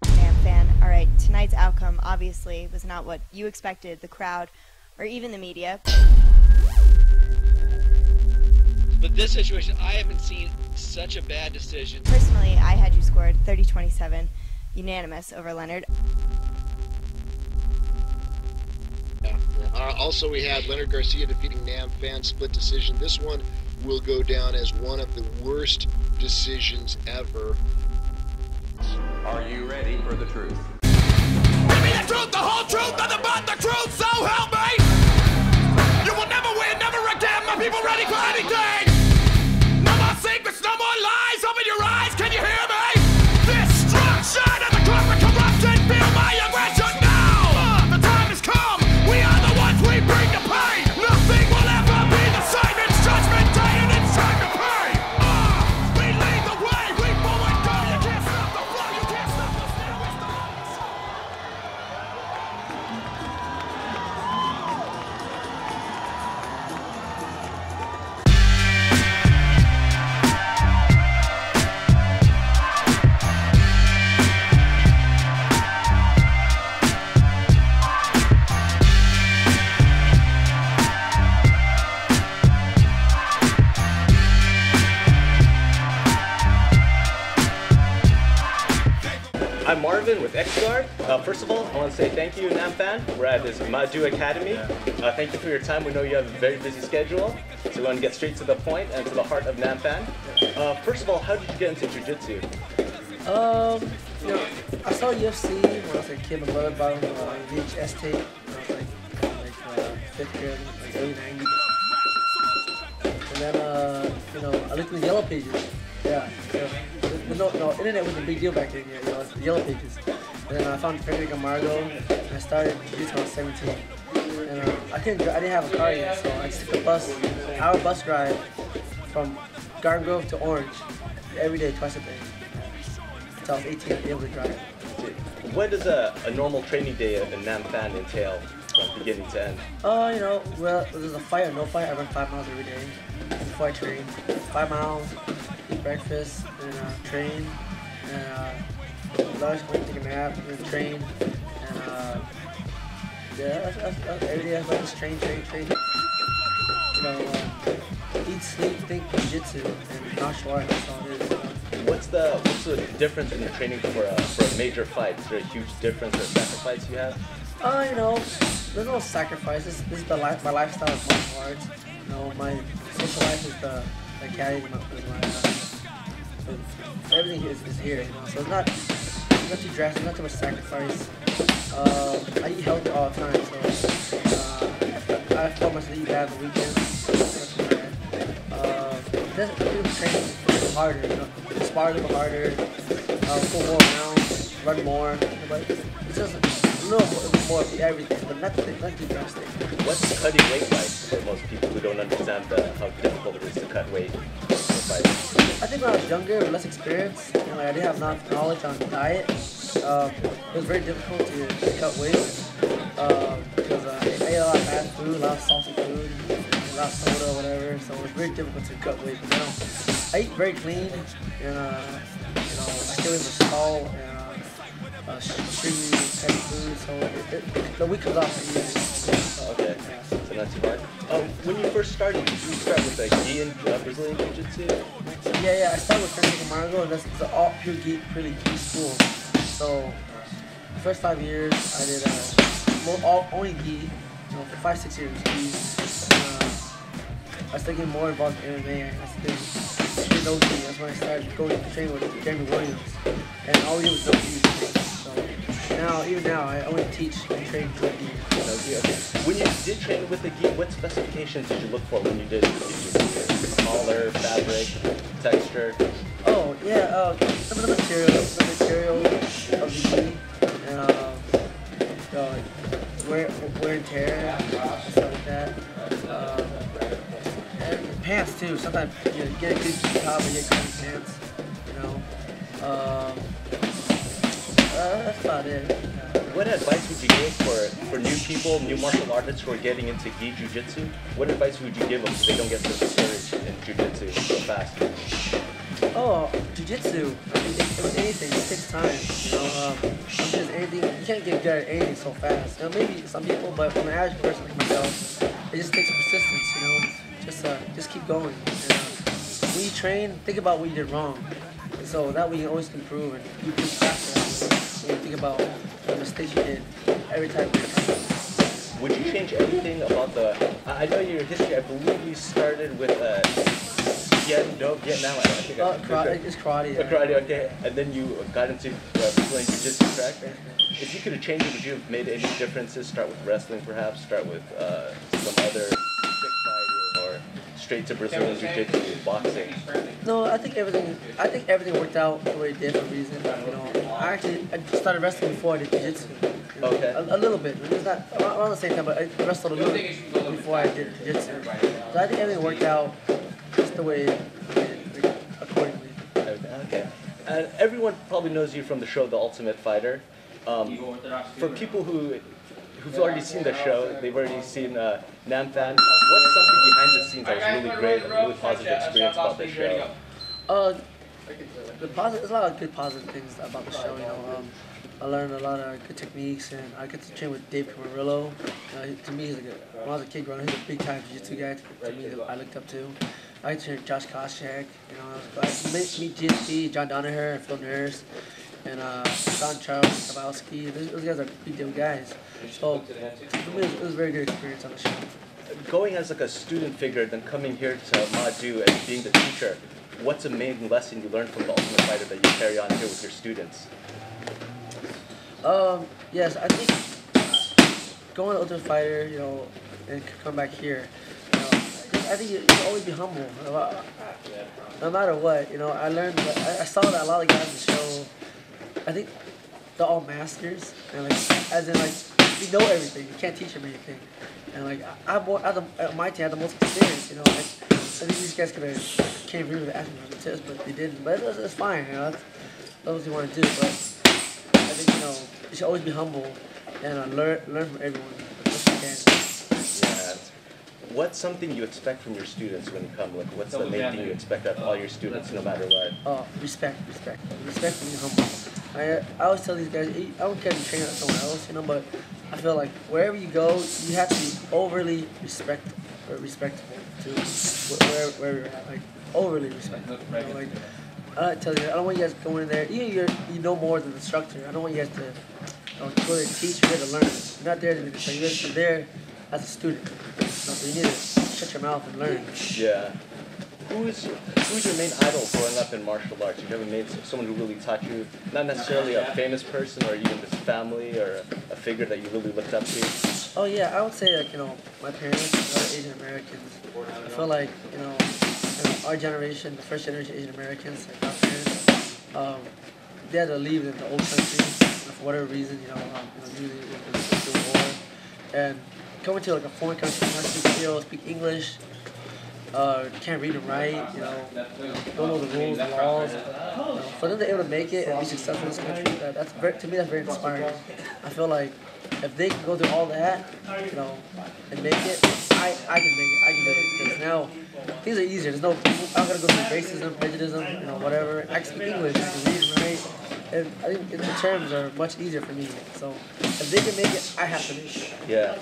Damn, Phan. Alright, tonight's outcome obviously was not what you expected, the crowd, or even the media. But this situation, I haven't seen such a bad decision. Personally, I had you scored 30-27, unanimous over Leonard. Also, we had Leonard Garcia defeating Nam Phan, split decision. This one will go down as one of the worst decisions ever. Are you ready for the truth? Give me the truth, the whole truth, nothing but the truth, so help me! You will never win, never again, my people ready for anything! No more secrets, no more lies, open your eyes, can you hear me? Destruction of the corporate corruption, feel my aggression now! The time has come, we are the ones we bring the pain! Nothing will ever be the same, it's judgment day and it's time to pay! We lead the way, we forward go, you can't stop the flow, you can't stop us now, it's the race! I'm Marvin with XGuard. First of all, I want to say thank you, Nam Phan. We're at this Madu Academy. Thank you for your time. We know you have a very busy schedule, so we want to get straight to the point and to the heart of Nam Phan. First of all, how did you get into jiu-jitsu? You know, I saw UFC when I was a kid. My brother bought me a VHS tape when I was like 5th grade, like early 90s. And then, you know, I looked in the yellow pages. Yeah. No, internet was a big deal back then. Yeah, you know, it's the yellow pages. And then I found Frederick Amargo, and I started jiu-jitsu when I was 17. And I didn't have a car yet, so I just took a bus, an hour bus ride from Garden Grove to Orange every day, twice a day. Until I was 18, I'd be able to drive. What does a normal training day in Nam Phan entail from beginning to end? You know, well, there's a fight or no fight. I run 5 miles every day before I train. 5 miles, eat breakfast, and train. And lunch, take a nap, and then train. And yeah, that's every day. I just train. You know, eat, sleep, think, jiu-jitsu, and martial arts. That's all it is. What's the difference in your training for a major fight? Is there a huge difference or sacrifice you have? You know, there's no sacrifices. This is my lifestyle is martial arts. You know, my social life is the academy. Everything is here. You know, so it's not too drastic, not too much sacrifice. I eat healthy all the time, so I force myself to eat bad on the weekends. Training is harder, you know, spar a little harder, pull more rounds, run more, but it's just a little more of everything, but not too drastic. What's cutting weight like for most people who don't understand how difficult it is to cut weight for fights? I think when I was younger, with less experience, and I didn't have enough knowledge on diet, it was very difficult to cut weight because I ate a lot of bad food, a lot of salty food, a lot of soda, whatever. So it was very difficult to cut weight. But now I eat very clean, and you know, I stay away from salt and stringy heavy food. So the weight comes off easy. Okay, so not too hard. When you first started, did you start with a gi and Brazilian Jiu-Jitsu? Yeah, I started with Frederick Amargo, and that's all pure gi, purely gi school. So the first 5 years, I did only gi. You know, for 5-6 years, gi. I started getting more involved in MMA. I started no gi. That's when I started going to train with Jeremy Williams, and all we did was no gi. So even now, I only teach and train with gi. Okay. When you did train with the gi, what specifications did you look for when you did gi? Color, fabric, texture? Oh, yeah, some of the material of the gi, and wear and tear, stuff like that. And pants too. Sometimes you get a good gi top and get comfy pants. You know, that's about it. What advice would you give for new people, new martial artists who are getting into gi jiu-jitsu? What advice would you give them so they don't get so discouraged in jiu-jitsu so fast? Oh, jiu-jitsu. I mean, with anything, it takes time. I'm just anything. You can't get good at anything so fast. Maybe some people, but for an average person like myself, it just takes persistence. Just keep going. When you train, think about what you did wrong. And so that way you always improve and you can faster. When you think about the mistakes you did every time. Would you change anything about I know your history. I believe you started with Vietnam. It's karate. Yeah. Karate, okay. And then you got into playing jiu-jitsu, correct? If you could have changed it, would you have made any differences? Start with wrestling, perhaps. Start with some other stick fighting, or straight to Brazilian jiu-jitsu, boxing. No, I think everything worked out the way it did for a reason. I started wrestling before I did jiu-jitsu. Okay. A little bit. It was not around the same time, but I wrestled a little bit before I did jiu-jitsu. So I think everything worked out just the way it did, accordingly. Okay. And everyone probably knows you from the show The Ultimate Fighter. For people who've already seen the show, they've already seen Nam Phan. What's something behind the scenes that was really great and really positive experience about the show? There's a lot of good positive things about the show. I learned a lot of good techniques, and I get to train with Dave Camarillo. To me, when I was a kid growing up, he's a big time jiu-jitsu guy to me that I looked up to. I trained with Josh Koscheck. I meet GSP, John Donaher, and Phil Nurse, and Don Charles Kowalski. Those guys are big deal guys. So for me, it was a very good experience on the show. Going as like a student figure, then coming here to Madu and being the teacher, what's a main lesson you learned from The Ultimate Fighter that you carry on here with your students? Yes, I think going to Ultimate Fighter, and come back here, I think you always be humble. No matter what, I learned. I saw that a lot of guys in the show, I think they're all masters, and as in you know everything. You can't teach them anything. And at my team, I had the most experience. I think these guys could have came here with the action test, but they didn't. But it's fine. That's what you want to do. But I think you should always be humble and learn from everyone as much as you can. Yeah. What's something you expect from your students when you come? Like, what's the main thing you expect of all your students, no matter what? Respect and being humble. I always tell these guys, I don't care if you train at someone else, but I feel like wherever you go, you have to be overly respectful to where you're at. Overly respectful. I tell you, I don't want you guys going in there. Even you know more than the instructor. I don't want you guys to go there to teach. You're there to learn. You're not there to be the same. You're there as a student. So you need to shut your mouth and learn. Yeah. Who's your main idol growing up in martial arts? You ever made someone who really taught you, not necessarily a famous person or even this family or a figure that you really looked up to? Oh yeah, I would say my parents, are Asian Americans. I feel like our generation, the first generation Asian Americans, like our parents, they had to leave the old country for whatever reason. Usually it was the war, and coming to a foreign country, not speak English. Can't read and write, don't know the rules, the laws. For them to be able to make it and be successful in this country, to me that's very inspiring. I feel like if they can go through all that, and make it, I can make it. I can do it because now things are easier. I'm not gonna go through racism, prejudice, whatever. I can speak English, I can read and write, and I think the terms are much easier for me. So if they can make it, I have to make it. Yeah.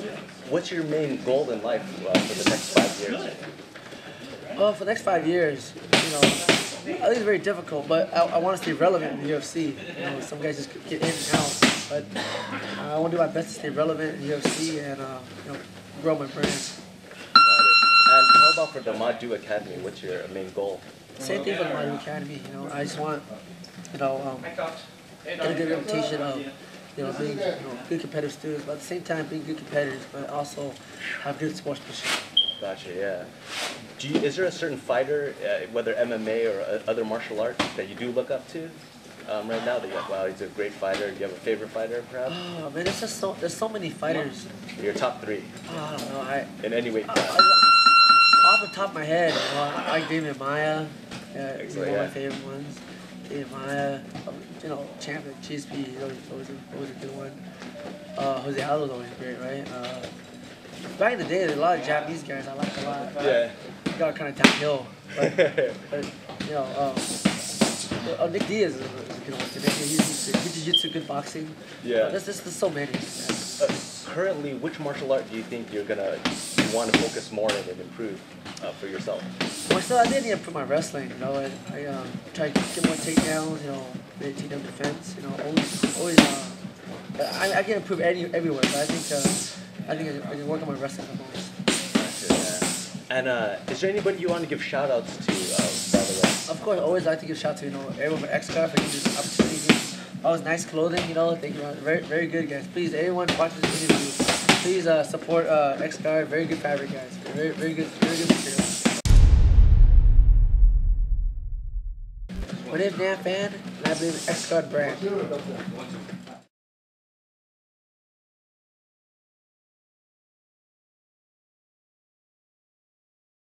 What's your main goal in life for the next 5 years? Well, for the next 5 years, I think it's very difficult, but I want to stay relevant in the UFC. Some guys just get in and out, but I want to do my best to stay relevant in the UFC and grow my brand. And how about for the Madu Academy? What's your main goal? Same thing for the Madu Academy. I just want get a good reputation of being good competitive students, but at the same time being good competitors, but also have good sportsmanship. Gotcha, yeah. Is there a certain fighter, whether MMA or other martial arts, that you do look up to right now? That you're like, wow, he's a great fighter. Do you have a favorite fighter, perhaps? Oh man, there's so many fighters. Your top 3. I don't know. In any weight class. Off the top of my head, I like David Maya. He's one of my favorite ones. David Maya, champion GSP, always a good one. Jose Aldo's always great, right? Back in the day, there's a lot of Japanese guys I liked a lot. Yeah. Got kind of downhill. But Nick Diaz is a good one. He's good jiu-jitsu, good boxing. Yeah. There's so many. Currently, which martial art do you think you want to focus more on and improve for yourself? Well, still, I did need to improve my wrestling. You know, I try to get more takedowns. You know, takedown defense. You know, always. I can improve everywhere, but I think I can work on my wrestling the most. And is there anybody you want to give shout outs to, by the way? Of course, I always like to give shout out to, everyone for X-Guard for giving me this opportunity. Always nice clothing, thank you, very, very good, guys. Please, everyone watching this interview, please support X-Guard, very good fabric, guys. Very good material. My name is Phan, and I believe in X-Guard brand.